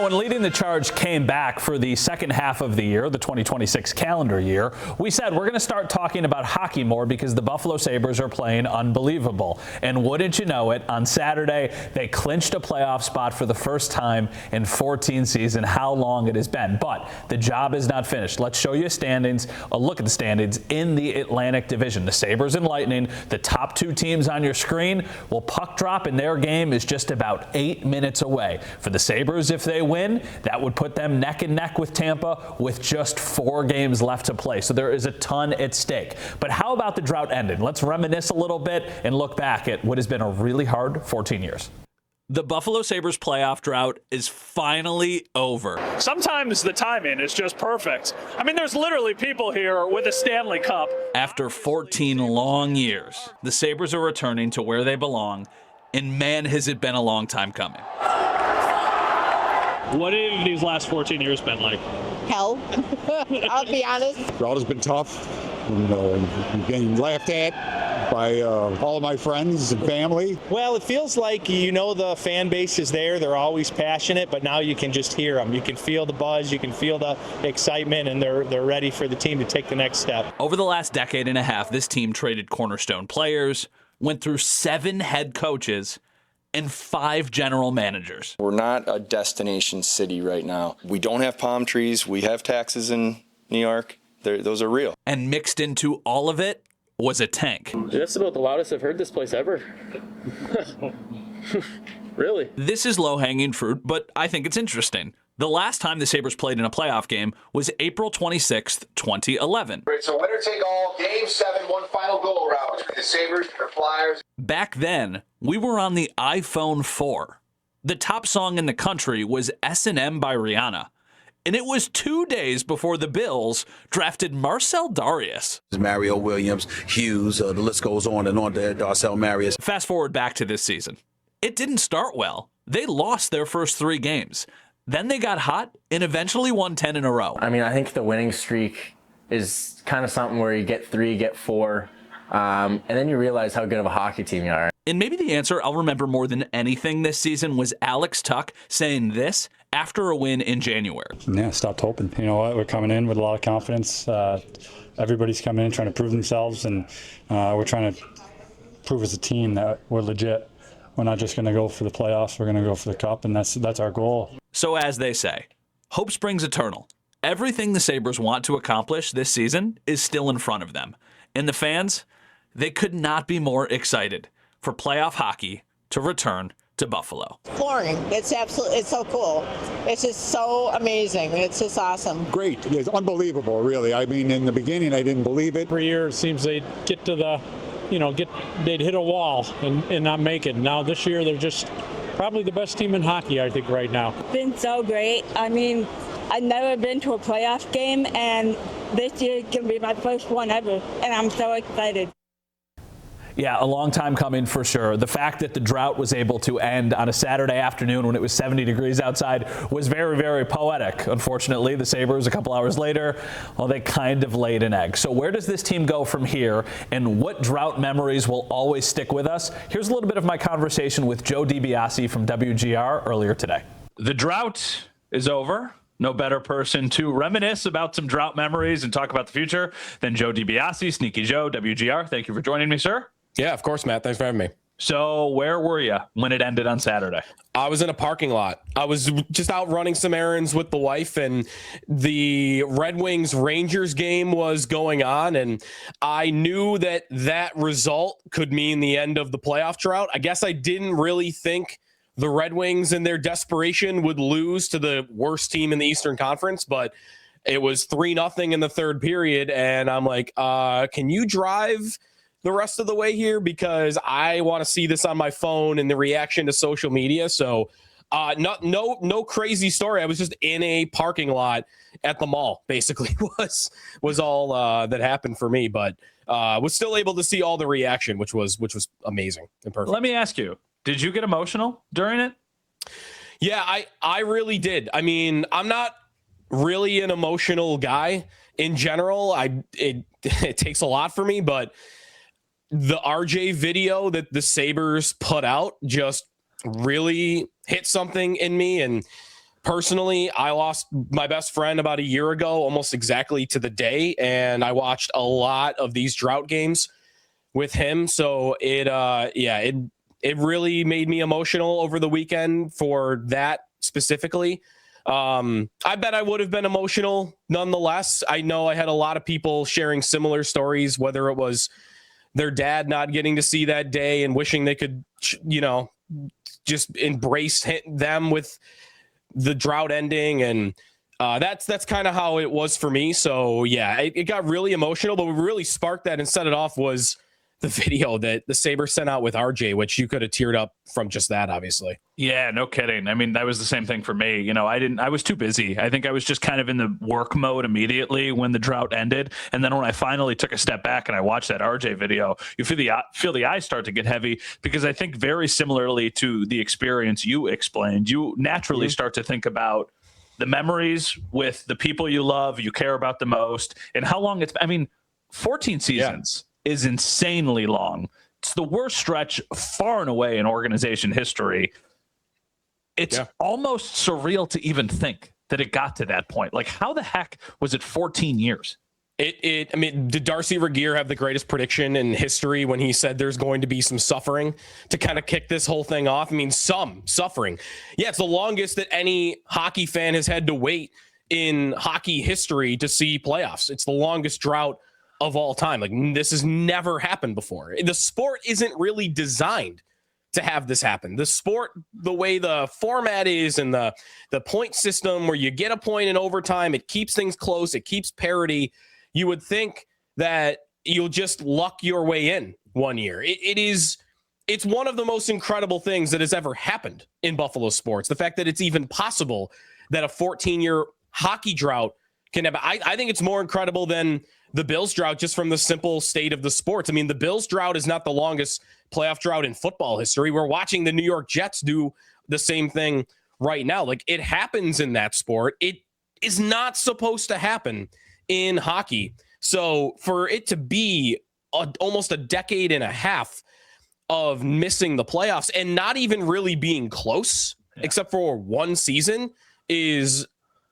when Leading the Charge came back for the second half of the year, the 2026 calendar year, we said we're going to start talking about hockey more because the Buffalo Sabres are playing unbelievable. And wouldn't you know it, on Saturday, they clinched a playoff spot for the first time in 14 seasons. How long it has been. But the job is not finished. Let's show you standings, a look at the standings in the Atlantic Division. The Sabres and Lightning, the top two teams on your screen, will puck drop in their game is just about 8 minutes away. For the Sabres, if they win, that would put them neck and neck with Tampa with just 4 games left to play. So there is a ton at stake. But how about the drought ending? Let's reminisce a little bit and look back at what has been a really hard 14 years. The Buffalo Sabres playoff drought is finally over. Sometimes the timing is just perfect. I mean, there's literally people here with a Stanley Cup. After 14 long years, the Sabres are returning to where they belong, and man, has it been a long time coming. What have these last 14 years been like? Hell, I'll be honest. Drought has been tough. Getting laughed at by all of my friends and family. Well, it feels like, the fan base is there. They're always passionate, but now you can just hear them. You can feel the buzz. You can feel the excitement, and they're ready for the team to take the next step. Over the last decade and a half, this team traded cornerstone players, went through 7 head coaches, and 5 general managers. We're not a destination city right now. We don't have palm trees. We have taxes in New York. Those are real. And mixed into all of it was a tank. That's about the loudest I've heard this place ever. Really? This is low-hanging fruit, but I think it's interesting. The last time the Sabres played in a playoff game was April 26th, 2011. Right, so winner take all, Game 7, one final go-around between the Sabres and the Flyers. Back then, we were on the iPhone 4. The top song in the country was S&M by Rihanna. And it was 2 days before the Bills drafted Marcel Darius. Mario Williams, Hughes, the list goes on and on to Darcel Marius. Fast forward back to this season. It didn't start well. They lost their first 3 games. Then they got hot and eventually won 10 in a row. I mean, I think the winning streak is kind of something where you get 3, get 4, and then you realize how good of a hockey team you are. And maybe the answer I'll remember more than anything this season was Alex Tuck saying this after a win in January. Yeah, stopped hoping. You know what? We're coming in with a lot of confidence. Everybody's coming in trying to prove themselves, and we're trying to prove as a team that we're legit. We're not just going to go for the playoffs. We're going to go for the cup, and that's our goal. So as they say, hope springs eternal. Everything the Sabres want to accomplish this season is still in front of them. And the fans, they could not be more excited for playoff hockey to return to Buffalo. Flooring. It's so cool. It's just so amazing. It's just awesome. Great. It's unbelievable, really. I mean, in the beginning, I didn't believe it. Every year it seems they'd get to the, they'd hit a wall and not make it. Now this year they're just probably the best team in hockey, I think, right now. It's been so great. I mean, I've never been to a playoff game, and this year is going to be my first one ever, and I'm so excited. Yeah, a long time coming for sure. The fact that the drought was able to end on a Saturday afternoon when it was 70 degrees outside was very, very poetic. Unfortunately, the Sabres, a couple hours later, well, they kind of laid an egg. So where does this team go from here, and what drought memories will always stick with us? Here's a little bit of my conversation with Joe DiBiase from WGR earlier today. The drought is over. No better person to reminisce about some drought memories and talk about the future than Joe DiBiase, Sneaky Joe, WGR. Thank you for joining me, sir. Yeah, of course, Matt. Thanks for having me. So where were you when it ended on Saturday? I was in a parking lot. I was just out running some errands with the wife, and the Red Wings Rangers game was going on, and I knew that result could mean the end of the playoff drought. I guess I didn't really think the Red Wings in their desperation would lose to the worst team in the Eastern Conference, but it was 3-0 in the third period, and I'm like, can you drive the rest of the way here, because I want to see this on my phone and the reaction to social media. So no crazy story. I was just in a parking lot at the mall, basically was all that happened for me, but was still able to see all the reaction, which was amazing and perfect. Let me ask you, did you get emotional during it? Yeah, I really did. I mean, I'm not really an emotional guy in general. It takes a lot for me, but the RJ video that the Sabres put out just really hit something in me. And personally, I lost my best friend about a year ago, almost exactly to the day, and I watched a lot of these drought games with him. So it really made me emotional over the weekend for that specifically. I bet I would have been emotional nonetheless. I know I had a lot of people sharing similar stories, whether it was their dad not getting to see that day and wishing they could, just embrace them with the drought ending. And that's kind of how it was for me. So yeah, it got really emotional, but what really sparked that and set it off was the video that the Sabres sent out with RJ, which you could have teared up from just that, obviously. Yeah, no kidding. I mean, that was the same thing for me. I was too busy. I think I was just kind of in the work mode immediately when the drought ended. And then when I finally took a step back and I watched that RJ video, you feel the eyes start to get heavy, because I think very similarly to the experience you explained, you naturally start to think about the memories with the people you love, you care about the most, and how long 14 seasons. Is insanely long. It's the worst stretch far and away in organization history. It's almost surreal to even think that it got to that point. Like, how the heck was it 14 years? Did Darcy Regier have the greatest prediction in history when he said there's going to be some suffering to kind of kick this whole thing off? I mean, some suffering. Yeah, it's the longest that any hockey fan has had to wait in hockey history to see playoffs. It's the longest drought of all time. Like, this has never happened before. The sport isn't really designed to have this happen. The sport, the way the format is and the point system where you get a point in overtime, it keeps things close, it keeps parity. You would think that you'll just luck your way in one year. It's one of the most incredible things that has ever happened in Buffalo sports. The fact that it's even possible that a 14-year hockey drought can have. I think it's more incredible than the Bills drought, just from the simple state of the sports. I mean, the Bills drought is not the longest playoff drought in football history. We're watching the New York Jets do the same thing right now. Like, it happens in that sport. It is not supposed to happen in hockey. So for it to be almost a decade and a half of missing the playoffs and not even really being close, except for one season, is,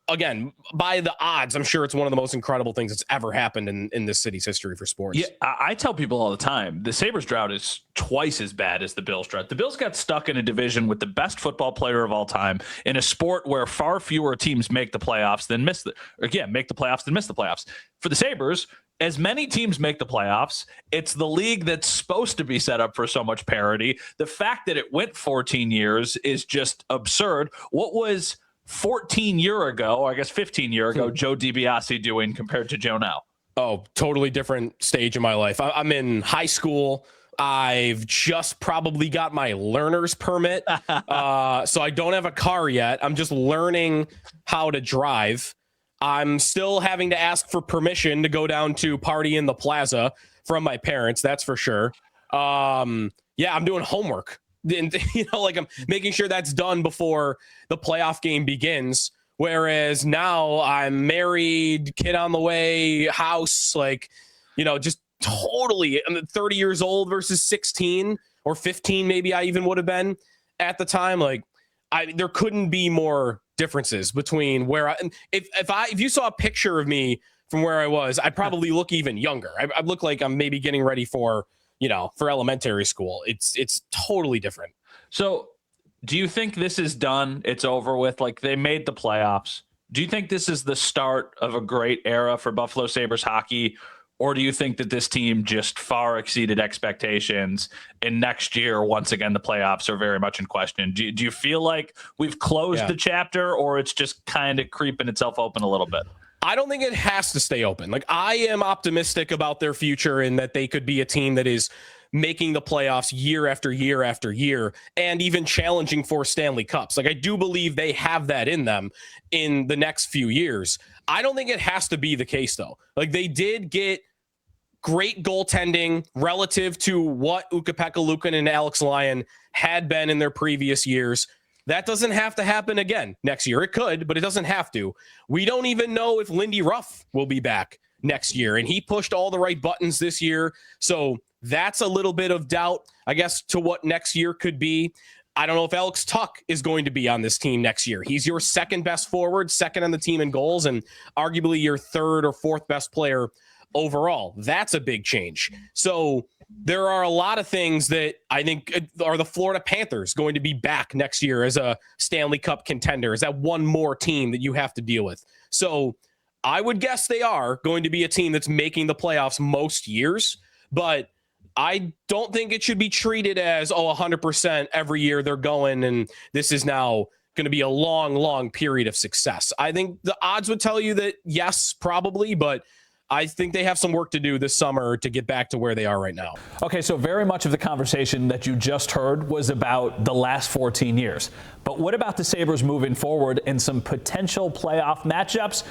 again, by the odds, I'm sure it's one of the most incredible things that's ever happened in this city's history for sports. Yeah, I tell people all the time, the Sabres drought is twice as bad as the Bills drought. The Bills got stuck in a division with the best football player of all time in a sport where far fewer teams make the playoffs than miss the playoffs. For the Sabres, as many teams make the playoffs, it's the league that's supposed to be set up for so much parity. The fact that it went 14 years is just absurd. What was 15 year ago, Joe DiBiase doing compared to Joe now? Oh, totally different stage in my life. I'm in high school. I've just probably got my learner's permit. So I don't have a car yet. I'm just learning how to drive. I'm still having to ask for permission to go down to party in the plaza from my parents. That's for sure. I'm doing homework. And, I'm making sure that's done before the playoff game begins. Whereas now I'm married, kid on the way, house, just totally. I'm 30 years old versus 16 or 15, maybe I even would have been at the time. There couldn't be more differences between where if you saw a picture of me from where I was, I'd probably look even younger. I look like I'm maybe getting ready for elementary school. It's totally different. So do you think this is done? It's over with? Like, they made the playoffs. Do you think this is the start of a great era for Buffalo Sabres hockey? Or do you think that this team just far exceeded expectations, and next year, once again, the playoffs are very much in question? Do you feel like we've closed the chapter, or it's just kind of creeping itself open a little bit? I don't think it has to stay open. I am optimistic about their future and that they could be a team that is making the playoffs year after year after year and even challenging for Stanley Cups. I do believe they have that in them in the next few years. I don't think it has to be the case, though. They did get great goaltending relative to what Ukko-Pekka Luukkonen and Alex Lyon had been in their previous years. That doesn't have to happen again next year. It could, but it doesn't have to. We don't even know if Lindy Ruff will be back next year, and he pushed all the right buttons this year. So that's a little bit of doubt, I guess, to what next year could be. I don't know if Alex Tuck is going to be on this team next year. He's your second best forward, second on the team in goals, and arguably your third or fourth best player overall. That's a big change. So there are a lot of things that I think are the Florida Panthers going to be back next year as a Stanley Cup contender. Is that one more team that you have to deal with? So I would guess they are going to be a team that's making the playoffs most years, but I don't think it should be treated as, 100% every year they're going, and this is now going to be a long, long period of success. I think the odds would tell you that yes, probably, but I think they have some work to do this summer to get back to where they are right now. Okay, so very much of the conversation that you just heard was about the last 14 years. But what about the Sabres moving forward in some potential playoff matchups?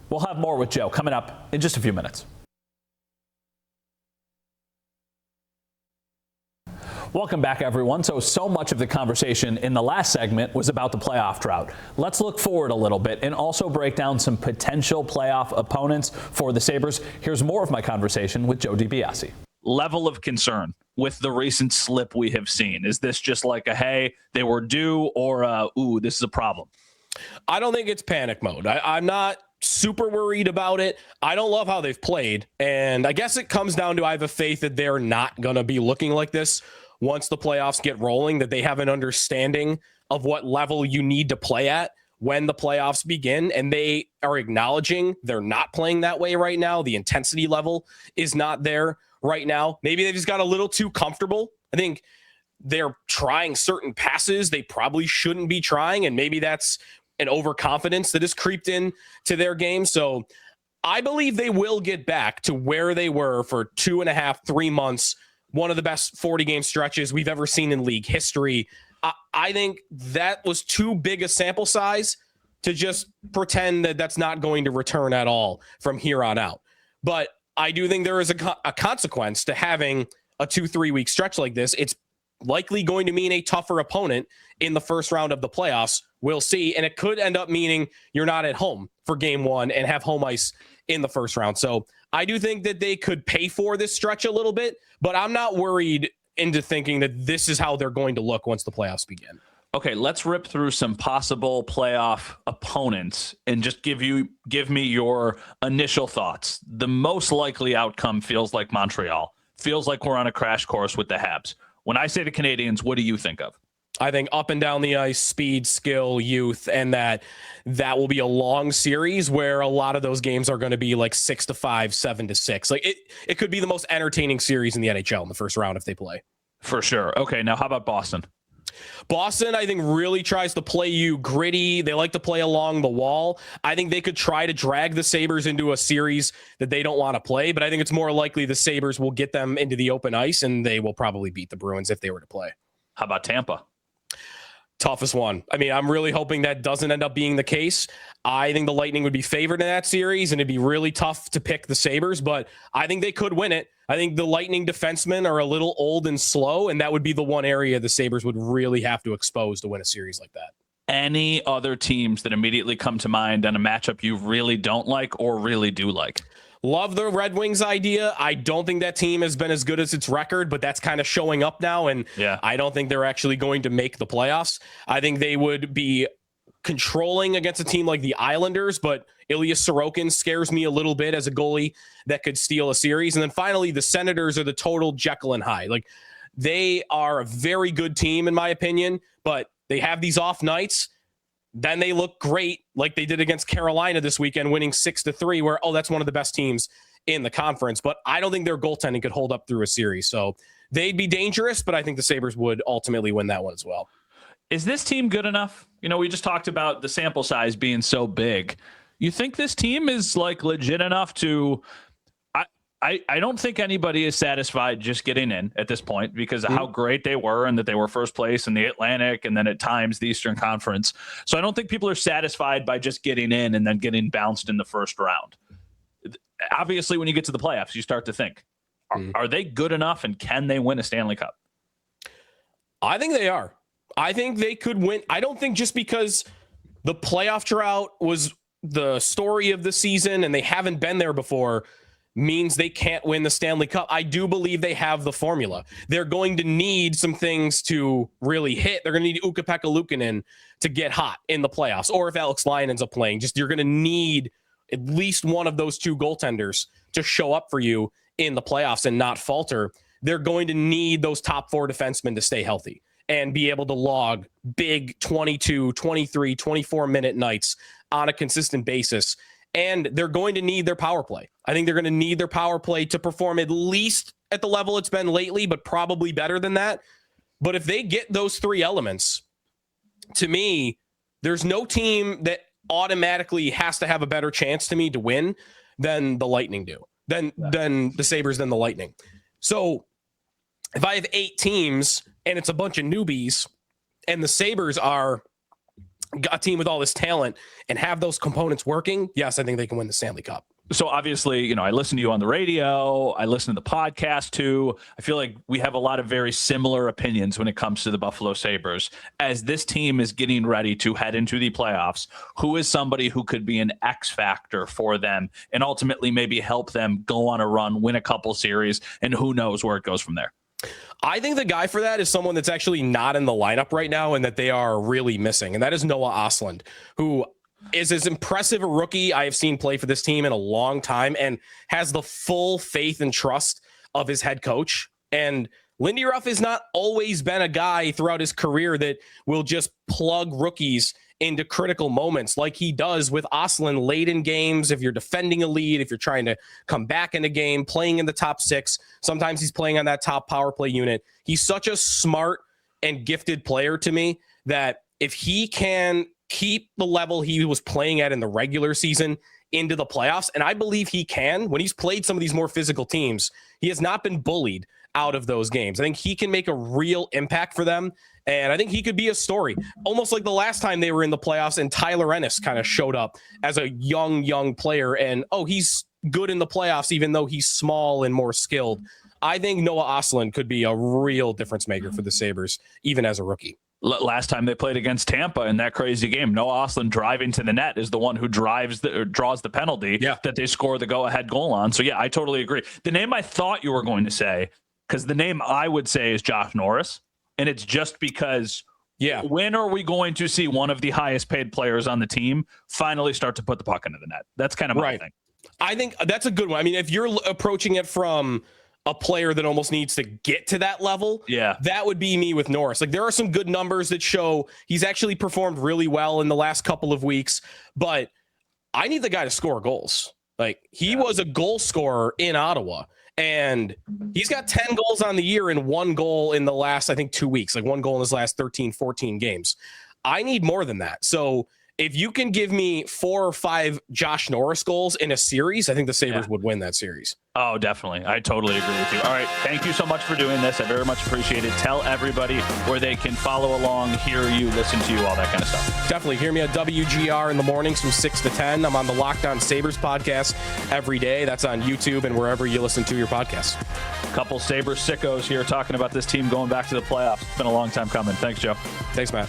We'll have more with Joe coming up in just a few minutes. Welcome back, everyone. So much of the conversation in the last segment was about the playoff drought. Let's look forward a little bit and also break down some potential playoff opponents for the Sabres. Here's more of my conversation with Joe DiBiase. Level of concern with the recent slip we have seen. Is this just like a, hey, they were due, or ooh, this is a problem? I don't think it's panic mode. I'm not super worried about it. I don't love how they've played. And I guess it comes down to I have a faith that they're not going to be looking like this once the playoffs get rolling, that they have an understanding of what level you need to play at when the playoffs begin. And they are acknowledging they're not playing that way right now. The intensity level is not there right now. Maybe they just got a little too comfortable. I think they're trying certain passes they probably shouldn't be trying. And maybe that's an overconfidence that has creeped in to their game. So I believe they will get back to where they were for 2.5, 3 months. One of the best 40-game stretches we've ever seen in league history. I think that was too big a sample size to just pretend that that's not going to return at all from here on out. But I do think there is a consequence to having a 2-3 week stretch like this. It's likely going to mean a tougher opponent in the first round of the playoffs. We'll see. And it could end up meaning you're not at home for game one and have home ice in the first round. So I do think that they could pay for this stretch a little bit, but I'm not worried into thinking that this is how they're going to look once the playoffs begin. Okay, let's rip through some possible playoff opponents and just give me your initial thoughts. The most likely outcome feels like Montreal. Feels like we're on a crash course with the Habs. When I say the Canadiens, what do you think of? I think up and down the ice, speed, skill, youth, and that will be a long series where a lot of those games are going to be like 6-5, 7-6. Like it could be the most entertaining series in the NHL in the first round if they play. For sure. Okay, now how about Boston? Boston, I think, really tries to play you gritty. They like to play along the wall. I think they could try to drag the Sabres into a series that they don't want to play, but I think it's more likely the Sabres will get them into the open ice, and they will probably beat the Bruins if they were to play. How about Tampa? Toughest one. I mean, I'm really hoping that doesn't end up being the case. I think the Lightning would be favored in that series, and it'd be really tough to pick the Sabres, but I think they could win it. I think the Lightning defensemen are a little old and slow, and that would be the one area the Sabres would really have to expose to win a series like that. Any other teams that immediately come to mind on a matchup you really don't like or really do like? Love the Red Wings idea. I don't think that team has been as good as its record, but that's kind of showing up now, and I don't think they're actually going to make the playoffs. I think they would be controlling against a team like the Islanders, but Ilya Sorokin scares me a little bit as a goalie that could steal a series. And then finally, the Senators are the total Jekyll and Hyde. Like, they are a very good team, in my opinion, but they have these off nights. Then they look great, like they did against Carolina this weekend, winning 6-3, where, that's one of the best teams in the conference. But I don't think their goaltending could hold up through a series. So they'd be dangerous, but I think the Sabres would ultimately win that one as well. Is this team good enough? You know, we just talked about the sample size being so big. You think this team is like legit enough to... I don't think anybody is satisfied just getting in at this point because of how great they were and that they were first place in the Atlantic and then at times the Eastern Conference. So I don't think people are satisfied by just getting in and then getting bounced in the first round. Obviously, when you get to the playoffs, you start to think, are they good enough and can they win a Stanley Cup? I think they are. I think they could win. I don't think just because the playoff drought was the story of the season and they haven't been there before, means they can't win the Stanley Cup. I do believe they have the formula. They're going to need some things to really hit. They're going to need Ukko-Pekka Luukkonen to get hot in the playoffs, or if Alex Lyon ends up playing, you're going to need at least one of those two goaltenders to show up for you in the playoffs and not falter. They're going to need those top 4 defensemen to stay healthy and be able to log big 22, 23, 24-minute nights on a consistent basis. And they're going to need their power play. I think they're going to need their power play to perform at least at the level it's been lately, but probably better than that. But if they get those 3 elements, to me, there's no team that automatically has to have a better chance to me to win than the Lightning do, than the Sabres, than the Lightning. So if I have 8 teams and it's a bunch of newbies and the Sabres are a team with all this talent and have those components working, yes, I think they can win the Stanley Cup. So obviously, I listen to you on the radio. I listen to the podcast too. I feel like we have a lot of very similar opinions when it comes to the Buffalo Sabres. As this team is getting ready to head into the playoffs, who is somebody who could be an X factor for them and ultimately maybe help them go on a run, win a couple series, and who knows where it goes from there? I think the guy for that is someone that's actually not in the lineup right now and that they are really missing. And that is Noah Ostlund, who is as impressive a rookie I have seen play for this team in a long time and has the full faith and trust of his head coach. And Lindy Ruff has not always been a guy throughout his career that will just plug rookies into critical moments like he does with Ostlund late in games. If you're defending a lead, if you're trying to come back in a game, playing in the top 6, sometimes he's playing on that top power play unit. He's such a smart and gifted player to me that if he can keep the level he was playing at in the regular season into the playoffs, and I believe he can, when he's played some of these more physical teams, he has not been bullied out of those games. I think he can make a real impact for them. And I think he could be a story, almost like the last time they were in the playoffs and Tyler Ennis kind of showed up as a young player. And, he's good in the playoffs, even though he's small and more skilled. I think Noah Ostlund could be a real difference maker for the Sabres, even as a rookie. Last time they played against Tampa in that crazy game, Noah Ostlund driving to the net is the one who draws the penalty that they score the go-ahead goal on. So, yeah, I totally agree. The name I thought you were going to say, because the name I would say is Josh Norris. And it's just because, when are we going to see one of the highest paid players on the team finally start to put the puck into the net? That's kind of my thing. I think that's a good one. I mean, if you're approaching it from a player that almost needs to get to that level, that would be me with Norris. Like, there are some good numbers that show he's actually performed really well in the last couple of weeks, but I need the guy to score goals. Like, he was a goal scorer in Ottawa. And he's got 10 goals on the year and 1 goal in the last, I think, 2 weeks, like 1 goal in his last 13, 14 games. I need more than that. So if you can give me 4 or 5 Josh Norris goals in a series, I think the Sabres would win that series. Oh, definitely. I totally agree with you. All right. Thank you so much for doing this. I very much appreciate it. Tell everybody where they can follow along, hear you, listen to you, all that kind of stuff. Definitely. Hear me at WGR in the mornings from 6 to 10. I'm on the Locked On Sabres podcast every day. That's on YouTube and wherever you listen to your podcasts. Couple Sabres sickos here talking about this team going back to the playoffs. It's been a long time coming. Thanks, Joe. Thanks, Matt.